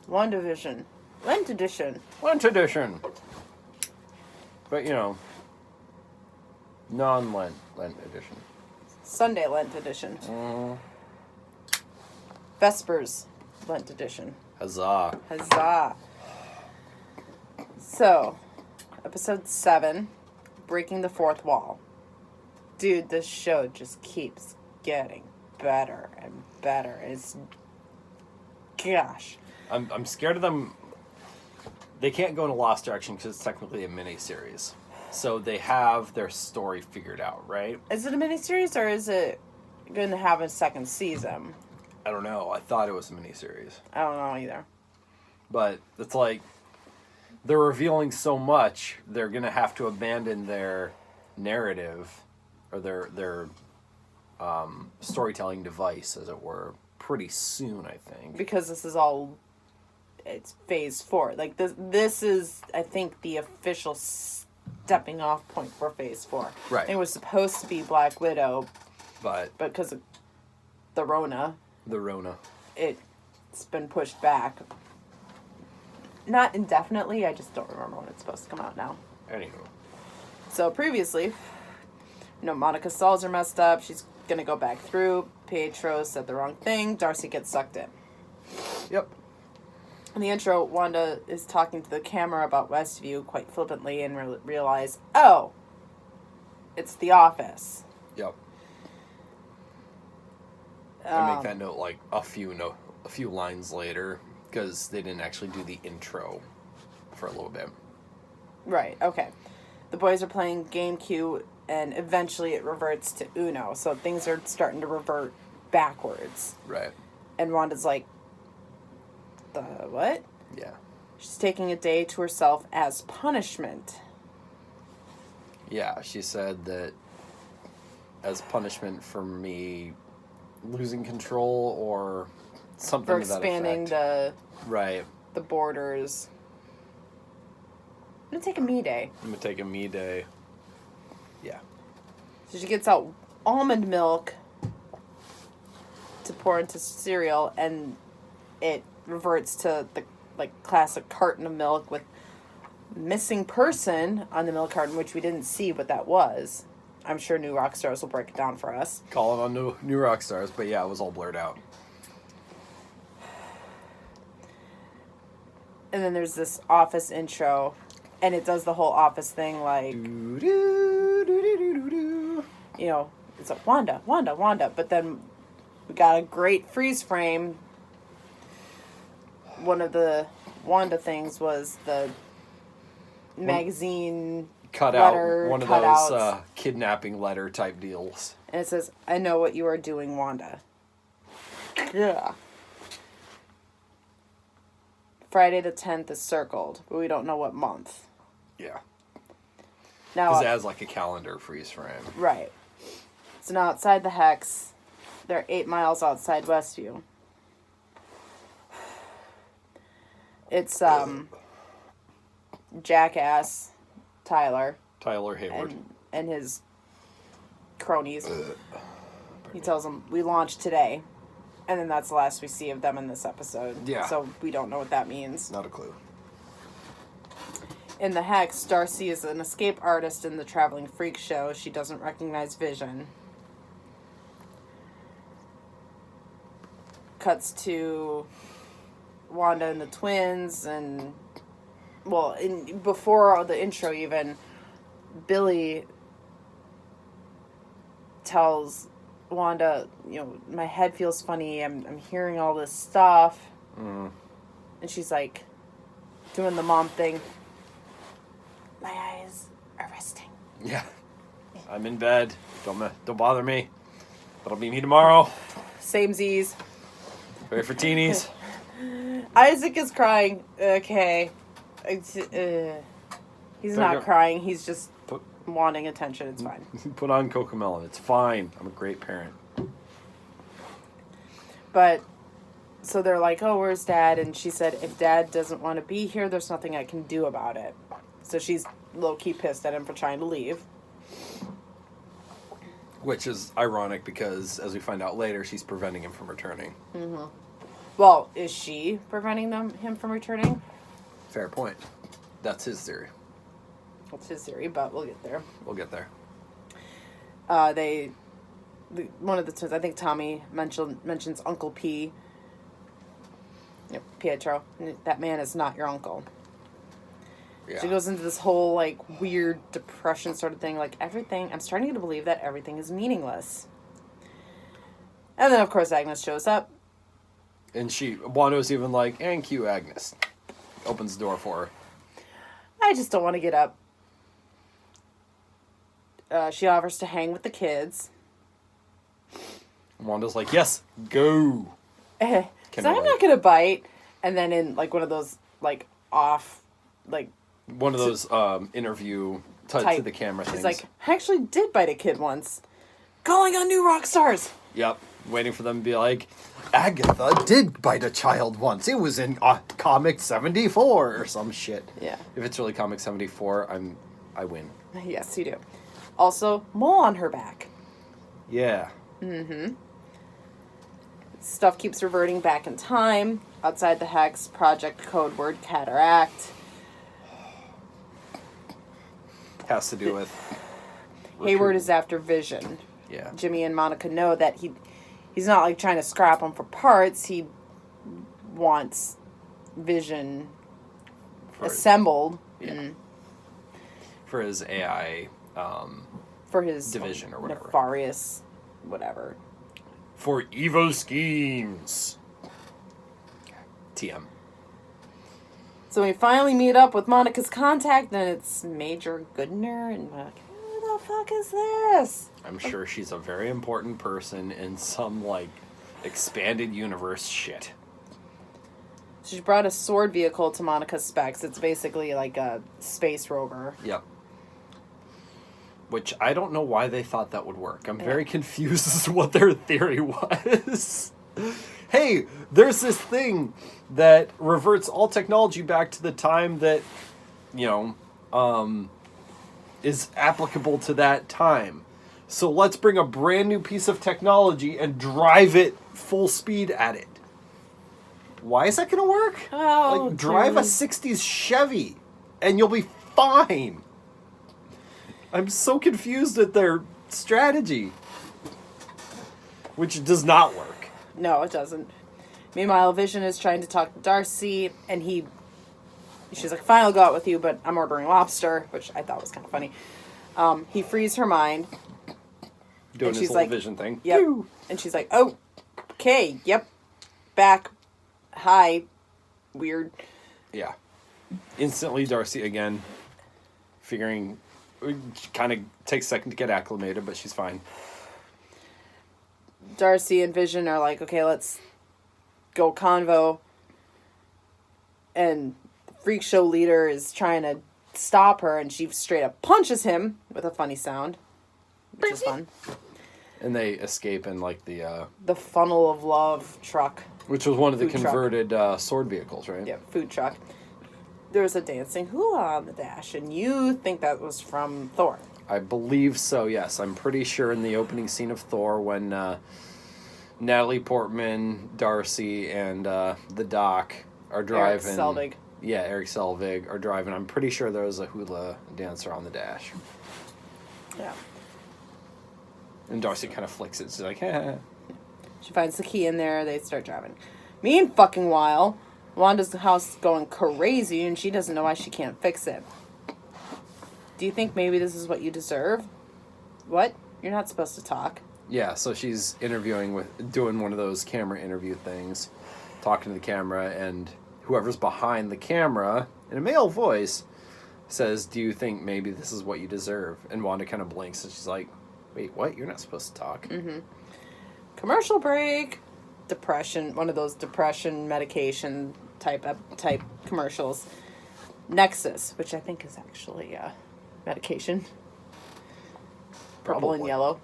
WandaVision. Lent edition. Lent edition. But, you know, non-Lent edition. Sunday Lent edition. Vespers Lent edition. Huzzah. Huzzah. So, episode 7, Breaking the Fourth Wall. Dude, this show just keeps getting better and better. It's... Gosh. I'm scared of them. They can't go in a lost direction because it's technically a mini-series. So they have their story figured out, right? Is it a miniseries or is it going to have a second season? I don't know. I thought it was a miniseries. I don't know either. But it's like they're revealing so much, they're going to have to abandon their narrative or their storytelling device, as it were, pretty soon, I think. Because this is all... It's phase 4. Like, this is, I think, the official stepping off point for phase 4. Right. It was supposed to be Black Widow, but because of the Rona, it's been pushed back. Not indefinitely, I just don't remember when it's supposed to come out now. Anywho. So previously, Monica's cells are messed up. She's going to go back through. Pietro said the wrong thing. Darcy gets sucked in. Yep. In the intro, Wanda is talking to the camera about Westview quite flippantly and realize, oh, it's the office. Yep. I make that note like a few lines later because they didn't actually do the intro for a little bit. Right. Okay. The boys are playing GameCube, and eventually it reverts to Uno. So things are starting to revert backwards. Right. And Wanda's like, the what? Yeah. She's taking a day to herself as punishment. Yeah, she said that as punishment for me losing control or something For to that expanding effect. the borders. I'm going to take a me day. I'm going to take a me day. Yeah. So she gets out almond milk to pour into cereal, and it reverts to the classic carton of milk with missing person on the milk carton, which we didn't see what that was. I'm sure New Rockstars will break it down for us. Calling on new Rockstars, but yeah, it was all blurred out. And then there's this office intro, and it does the whole office thing like, it's like Wanda, Wanda, Wanda. But then we got a great freeze frame. One of the Wanda things was the magazine cut letter, out one of those kidnapping letter type deals. And it says, I know what you are doing, Wanda. Yeah. Friday the 10th is circled, but we don't know what month. Yeah. Now, because it has like a calendar freeze frame. Right. So now outside the Hex, they're 8 miles outside Westview. It's jackass Tyler Hayward and his cronies. He tells them, we launched today. And then that's the last we see of them in this episode. Yeah. So we don't know what that means. Not a clue. In the Hex, Darcy is an escape artist in the Traveling Freak Show. She doesn't recognize Vision. Cuts to Wanda and the twins, and before the intro even, Billy tells Wanda, my head feels funny, I'm hearing all this stuff. And she's like doing the mom thing. My eyes are resting. Yeah. I'm in bed. Don't bother me. That'll be me tomorrow. Samesies. Ready for teenies. Isaac is crying. Okay. He's not crying. He's just wanting attention. It's fine. Put on Cocomelon. It's fine. I'm a great parent. But, so they're like, oh, where's Dad? And she said, if Dad doesn't want to be here, there's nothing I can do about it. So she's low-key pissed at him for trying to leave. Which is ironic because, as we find out later, she's preventing him from returning. Well, is she preventing him from returning? Fair point. That's his theory. That's his theory, but we'll get there. We'll get there. One of the twins, I think Tommy mentions Uncle P. Yep, Pietro. That man is not your uncle. Yeah. She goes into this whole, like, weird depression sort of thing. Like, everything... I'm starting to believe that everything is meaningless. And then, of course, Agnes shows up. And Wanda's even like, "Thank you, Agnes." Opens the door for her. I just don't want to get up. She offers to hang with the kids. Wanda's like, "Yes, go." So I'm not going to bite. And then in, like, one of those, like, off, like... One of those interview to the camera things. She's like, "I actually did bite a kid once. Calling on new rock stars." Yep. Waiting for them to be like, "Agatha did bite a child once. It was in comic 74 or some shit." Yeah. If it's really comic 74, I win. Yes, you do. Also, mole on her back. Yeah. Mm-hmm. Stuff keeps reverting back in time. Outside the Hex, project code word cataract. Has to do with... Hayward is after Vision. Yeah. Jimmy and Monica know that he's not, like, trying to scrap him for parts. He wants Vision assembled. Yeah. For his AI... for his division or whatever. Nefarious whatever. For evil schemes. TM. So we finally meet up with Monica's contact, and it's Major Goodner, and we're like, who the fuck is this? I'm sure she's a very important person in some, like, expanded universe shit. She brought a sword vehicle to Monica's specs. It's basically like a space rover. Yep. Which I don't know why they thought that would work. I'm very confused as to what their theory was. Hey, there's this thing that reverts all technology back to the time that, is applicable to that time. So let's bring a brand new piece of technology and drive it full speed at it. Why is that going to work? Oh, like, drive a 60s Chevy and you'll be fine. I'm so confused at their strategy. Which does not work. No, it doesn't. Meanwhile, Vision is trying to talk to Darcy, and she's like, "Fine, I'll go out with you, but I'm ordering lobster," which I thought was kind of funny. He frees her mind. Doing his little Vision thing. Yep. Pew! And she's like, "Oh, okay, yep. Back. Hi. Weird." Yeah. Instantly, Darcy again, figuring... kind of takes a second to get acclimated, but she's fine. Darcy and Vision are like, "Okay, let's go convo." And the freak show leader is trying to stop her, and she straight up punches him with a funny sound, which is fun. And they escape in, like, the funnel of love truck. Which was one of the Food converted sword vehicles, right? Yeah, food truck. There's a dancing hula on the dash, and you think that was from Thor. I believe so, yes. I'm pretty sure in the opening scene of Thor when Natalie Portman, Darcy, and the Doc are driving... Eric Selvig. Yeah, Eric Selvig are driving. I'm pretty sure there was a hula dancer on the dash. Yeah. And Darcy kind of flicks it. She's like, "Heh." She finds the key in there. They start driving. Meanwhile, Wanda's house is going crazy, and she doesn't know why she can't fix it. Do you think maybe this is what you deserve? What? You're not supposed to talk. Yeah, so she's doing one of those camera interview things, talking to the camera, and whoever's behind the camera, in a male voice, says, "Do you think maybe this is what you deserve?" And Wanda kind of blinks, and she's like, "Wait, what? You're not supposed to talk." Mm-hmm. Commercial break. Depression, one of those depression medication type commercials. Nexus, which I think is actually medication. Purple and yellow.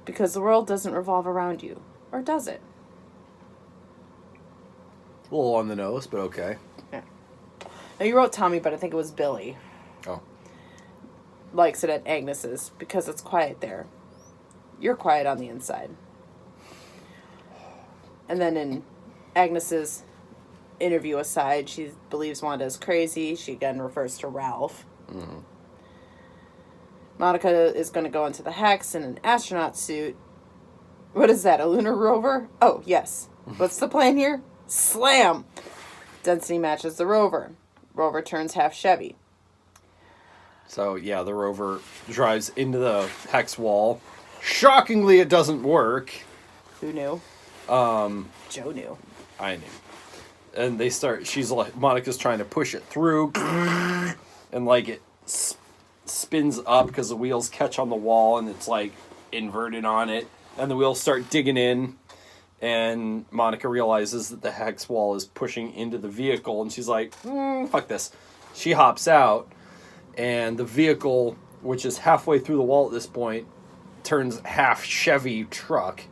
Because the world doesn't revolve around you. Or does it? A little on the nose, but okay. Yeah. Now you wrote Tommy, but I think it was Billy. Oh. Likes it at Agnes's because it's quiet there. You're quiet on the inside. And then in Agnes's interview aside, she believes Wanda is crazy. She again refers to Ralph. Mm-hmm. Monica is going to go into the Hex in an astronaut suit. What is that, a lunar rover? Oh, yes. What's the plan here? Slam! Density matches the rover. Rover turns half Chevy. So, yeah, the rover drives into the Hex wall. Shockingly, it doesn't work. Who knew? Joe knew. I knew. And they start, she's like, Monica's trying to push it through. And, like, it spins up because the wheels catch on the wall and it's, like, inverted on it. And the wheels start digging in. And Monica realizes that the Hex wall is pushing into the vehicle. And she's like, fuck this. She hops out. And the vehicle, which is halfway through the wall at this point, turns half Chevy truck.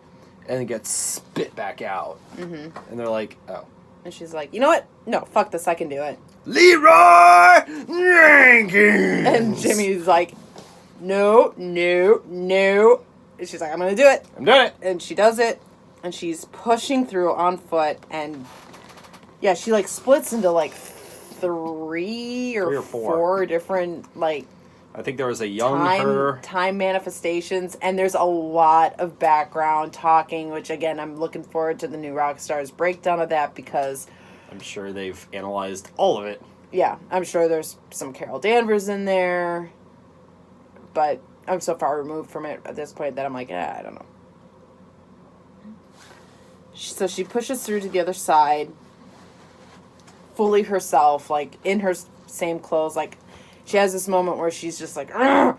And it gets spit back out. Mm-hmm. And they're like, oh. And she's like, you know what? No, fuck this. I can do it. Leroy Jenkins! And Jimmy's like, no. And she's like, I'm going to do it. I'm doing it. And she does it. And she's pushing through on foot. And, yeah, she, like, splits into, like, three or four different, like... I think there was a young time manifestations, and there's a lot of background talking, which, again, I'm looking forward to the new Rockstar's breakdown of that, because... I'm sure they've analyzed all of it. Yeah, I'm sure there's some Carol Danvers in there, but I'm so far removed from it at this point that I'm like, I don't know. So she pushes through to the other side, fully herself, like, in her same clothes, like, she has this moment where she's just like, "Argh!"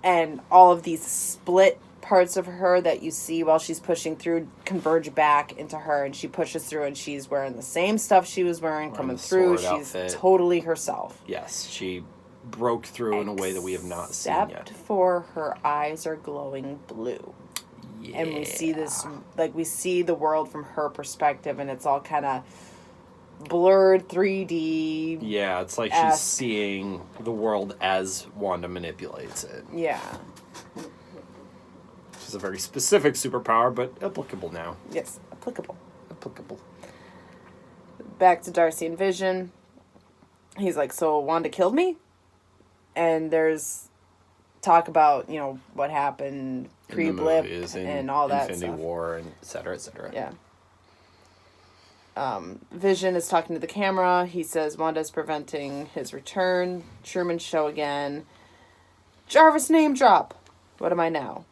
And all of these split parts of her that you see while she's pushing through converge back into her, and she pushes through, and she's wearing the same stuff she was wearing coming through. She's totally herself. Yes, she broke through in a way that we have not seen yet. Except for her eyes are glowing blue. Yeah. And we see this, like, we see the world from her perspective, and it's all kind of blurred 3D. Yeah, it's like she's seeing the world as Wanda manipulates it. Yeah. Which is a very specific superpower, but applicable now. Yes, applicable. Applicable. Back to Darcy and Vision. He's like, so Wanda killed me? And there's talk about, you know, what happened pre-blip and all that Infinity stuff. War and et cetera, et cetera. Yeah. Vision is talking to the camera. He says Wanda's preventing his return. Truman Show again. Jarvis name drop. What am I now?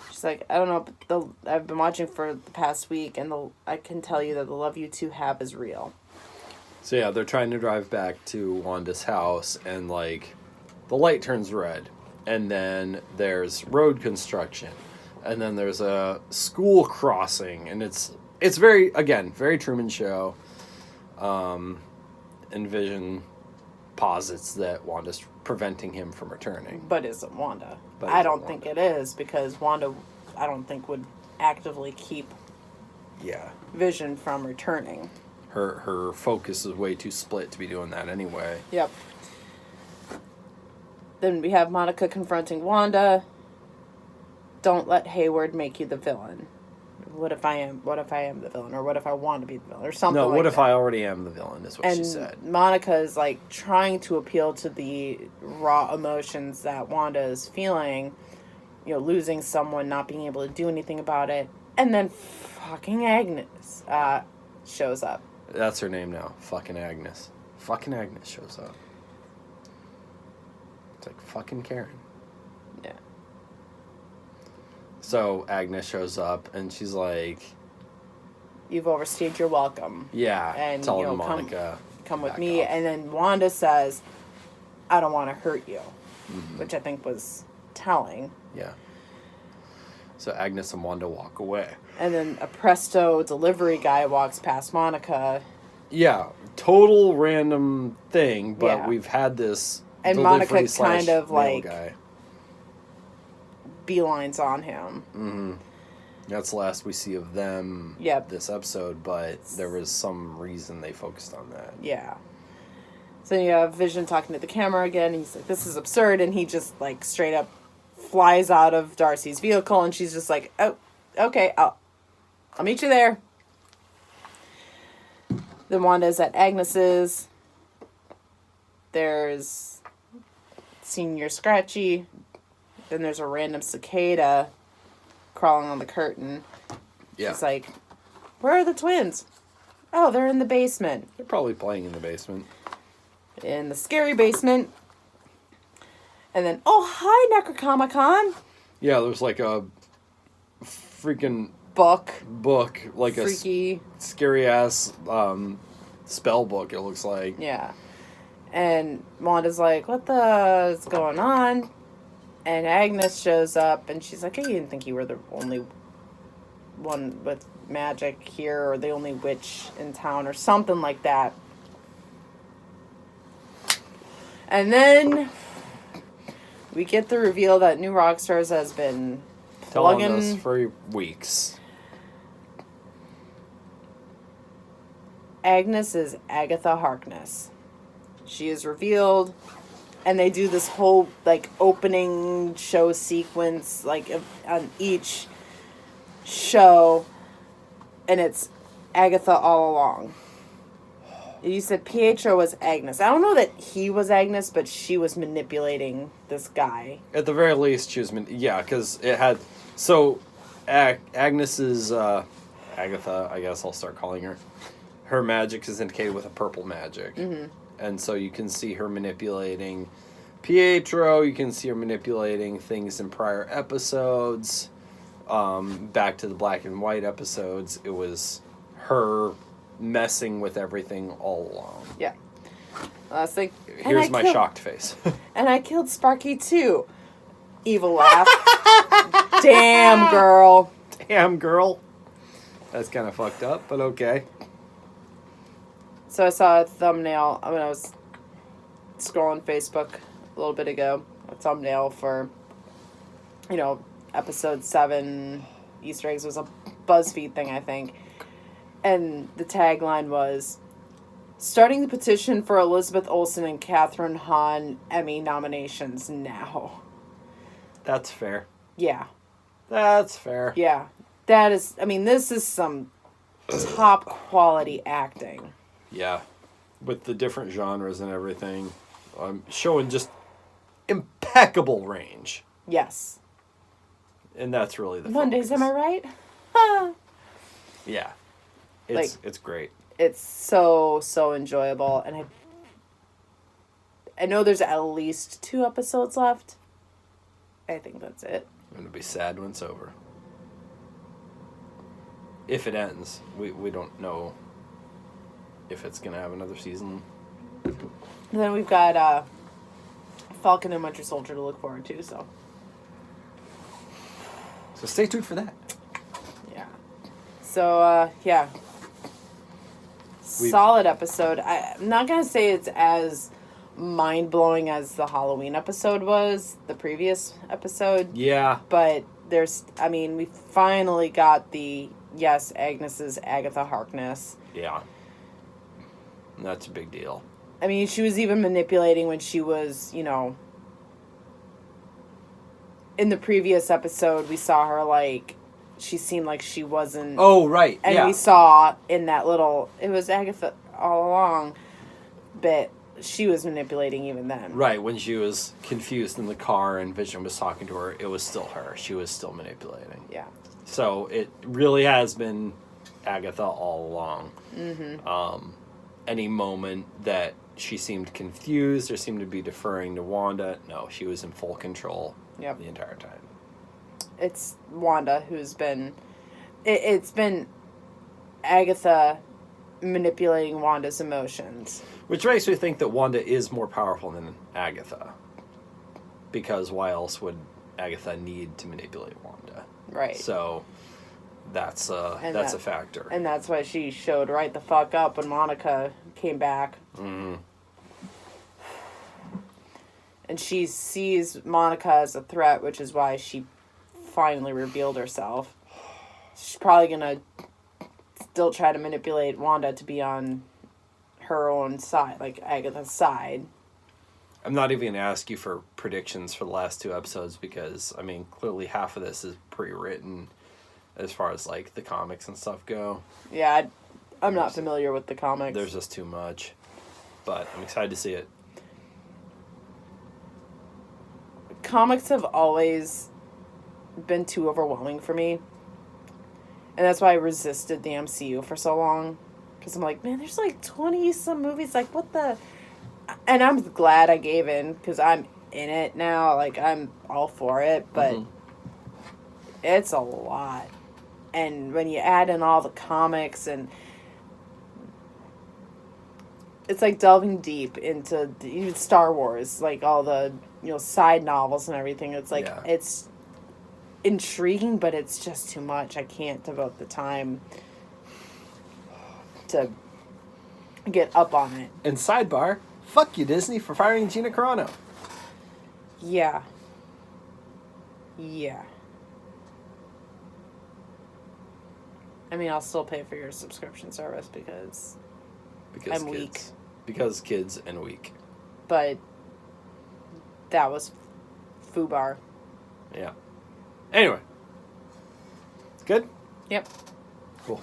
She's like, I don't know, but I've been watching for the past week, and I can tell you that the love you two have is real. So yeah, they're trying to drive back to Wanda's house, and like, the light turns red, and then there's road construction, and then there's a school crossing, and it's very, again, very Truman Show. And Vision posits that Wanda's preventing him from returning. But isn't Wanda. I don't think it is, because Wanda, I don't think, would actively keep Vision from returning. Her focus is way too split to be doing that anyway. Yep. Then we have Monica confronting Wanda. Don't let Hayward make you the villain. What if I am the villain? Or what if I want to be the villain? Or something like that. No, what if I already am the villain, is what she said. And Monica is, like, trying to appeal to the raw emotions that Wanda is feeling. You know, losing someone, not being able to do anything about it. And then fucking Agnes shows up. That's her name now. Fucking Agnes. Fucking Agnes shows up. It's like fucking Karen. Yeah. So Agnes shows up and she's like, you've overstayed your welcome. Yeah. And telling Monica, come with me. Off. And then Wanda says, I don't want to hurt you. Mm-hmm. Which I think was telling. Yeah. So Agnes and Wanda walk away. And then a presto delivery guy walks past Monica. Yeah. Total random thing, but we've had this and Monica kind of like guy. Beelines on him. Mm-hmm. That's the last we see of them this episode, but there was some reason they focused on that. Yeah. So you have Vision talking to the camera again. He's like, this is absurd. And he just, like, straight up flies out of Darcy's vehicle. And she's just like, oh, okay, I'll meet you there. Then Wanda's at Agnes's. There's Senior Scratchy. Then there's a random cicada crawling on the curtain. Yeah. She's like, where are the twins? Oh, they're in the basement. They're probably playing in the basement. In the scary basement. And then, oh, hi, Necronomicon. Yeah, there's like a freaking Book. like Freaky. a scary ass spell book, it looks like. Yeah. And Wanda's like, what the is going on? And Agnes shows up and she's like, hey, you didn't think you were the only one with magic here or the only witch in town or something like that. And then we get the reveal that New Rockstars has been Telling plugging us for weeks. Agnes is Agatha Harkness. She is revealed, and they do this whole like opening show sequence like on each show, and it's Agatha all along. You said Pietro was Agnes. I don't know that he was Agnes, but she was manipulating this guy. At the very least, she was... Yeah, because it had... So, Agnes's... Agatha, I guess I'll start calling her. Her magic is indicated with a purple magic. Mm-hmm. And so you can see her manipulating Pietro. You can see her manipulating things in prior episodes. Back to the black and white episodes, it was her messing with everything all along. Yeah. Last thing. Here's my shocked face. And I killed Sparky too. Evil laugh. Damn, girl. Damn, girl. That's kind of fucked up, but okay. So I saw a thumbnail when I was scrolling Facebook a little bit ago. A thumbnail for, episode 7 Easter eggs. It was a BuzzFeed thing, I think. And the tagline was, starting the petition for Elizabeth Olsen and Kathryn Hahn Emmy nominations now. That's fair. Yeah. That's fair. Yeah. That is, this is some top quality acting. Yeah. With the different genres and everything. Showing just impeccable range. Yes. And that's really the Mondays, focus. am I right? Huh. Yeah. It's great. It's so enjoyable, and I know there's at least 2 episodes left. I think that's it. I'm gonna be sad when it's over. If it ends, we don't know if it's gonna have another season. And then we've got Falcon and Winter Soldier to look forward to. So stay tuned for that. Yeah. So yeah. Solid episode. I'm not going to say it's as mind-blowing as the Halloween episode was, the previous episode. Yeah. But we finally got Agnes is Agatha Harkness. Yeah. That's a big deal. She was even manipulating when she was, in the previous episode, we saw her, she seemed like she wasn't... Oh, right, and we saw in that it was Agatha all along, but she was manipulating even then. Right, when she was confused in the car and Vision was talking to her, it was still her. She was still manipulating. Yeah. So it really has been Agatha all along. Mm-hmm. Any moment that she seemed confused or seemed to be deferring to Wanda, no, she was in full control the entire time. It's Wanda who's been... It's been Agatha manipulating Wanda's emotions. Which makes me think that Wanda is more powerful than Agatha. Because why else would Agatha need to manipulate Wanda? Right. So that's a factor. And that's why she showed right the fuck up when Monica came back. Mm-hmm. And she sees Monica as a threat, which is why she finally revealed herself. She's probably gonna still try to manipulate Wanda to be on her own side, like Agatha's side. I'm not even gonna ask you for predictions for the last 2 episodes because clearly half of this is pre-written as far as like the comics and stuff go. Yeah, I'm not familiar with the comics. There's just too much, but I'm excited to see it. Comics have always been too overwhelming for me. And that's why I resisted the MCU for so long. Because I'm like, man, there's like 20-some movies. Like, what the... And I'm glad I gave in. Because I'm in it now. Like, I'm all for it. But it's a lot. And when you add in all the comics and... It's like delving deep into even Star Wars. Like, all the, side novels and everything. It's like, It's intriguing, but it's just too much. I can't devote the time to get up on it. And sidebar, fuck you, Disney, for firing Gina Carano. Yeah. Yeah. I mean, I'll still pay for your subscription service because I'm kids. weak. Because kids and weak. But that was FUBAR. Yeah. Anyway. Good? Yep. Cool.